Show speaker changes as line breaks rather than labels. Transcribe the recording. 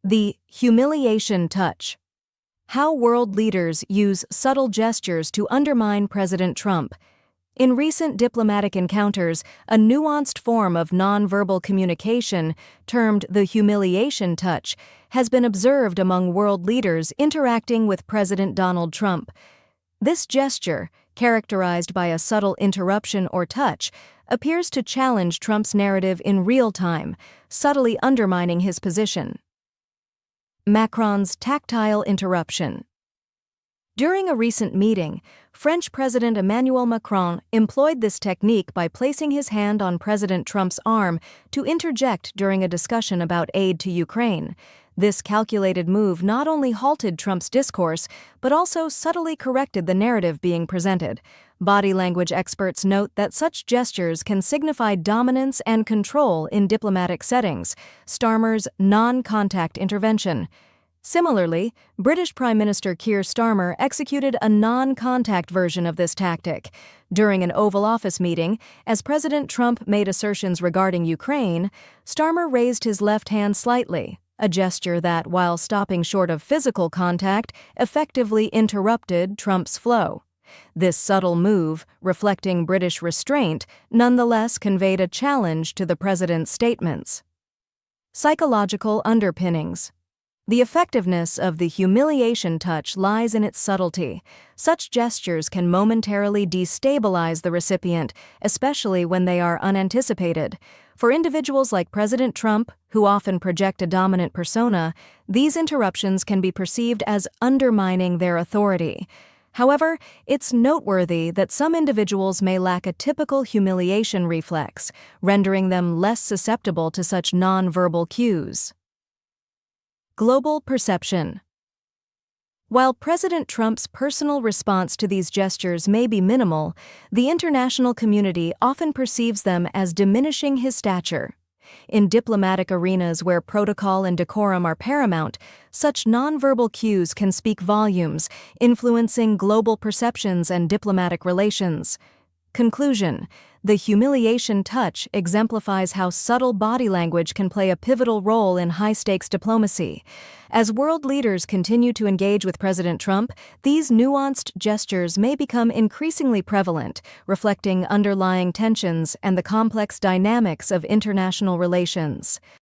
The humiliation touch. How world leaders use subtle gestures to undermine President Trump. In recent diplomatic encounters, a nuanced form of nonverbal communication, termed the humiliation touch, has been observed among world leaders interacting with President Donald Trump. This gesture, characterized by a subtle interruption or touch, appears to challenge Trump's narrative in real time, subtly undermining his position. Macron's tactile interruption. During a recent meeting, French President Emmanuel Macron employed this technique by placing his hand on President Trump's arm to interject during a discussion about aid to Ukraine. This calculated move not only halted Trump's discourse, but also subtly corrected the narrative being presented. Body language experts note that such gestures can signify dominance and control in diplomatic settings, Starmer's non-contact intervention. Similarly, British Prime Minister Keir Starmer executed a non-contact version of this tactic. During an Oval Office meeting, as President Trump made assertions regarding Ukraine, Starmer raised his left hand slightly, a gesture that, while stopping short of physical contact, effectively interrupted Trump's flow. This subtle move, reflecting British restraint, nonetheless conveyed a challenge to the president's statements. Psychological underpinnings. The effectiveness of the humiliation touch lies in its subtlety. Such gestures can momentarily destabilize the recipient, especially when they are unanticipated. For individuals like President Trump, who often project a dominant persona, these interruptions can be perceived as undermining their authority. However, it's noteworthy that some individuals may lack a typical humiliation reflex, rendering them less susceptible to such nonverbal cues. Global perception. While President Trump's personal response to these gestures may be minimal, the international community often perceives them as diminishing his stature. In diplomatic arenas where protocol and decorum are paramount, such nonverbal cues can speak volumes, influencing global perceptions and diplomatic relations. Conclusion: the humiliation touch exemplifies how subtle body language can play a pivotal role in high-stakes diplomacy. As world leaders continue to engage with President Trump, these nuanced gestures may become increasingly prevalent, reflecting underlying tensions and the complex dynamics of international relations.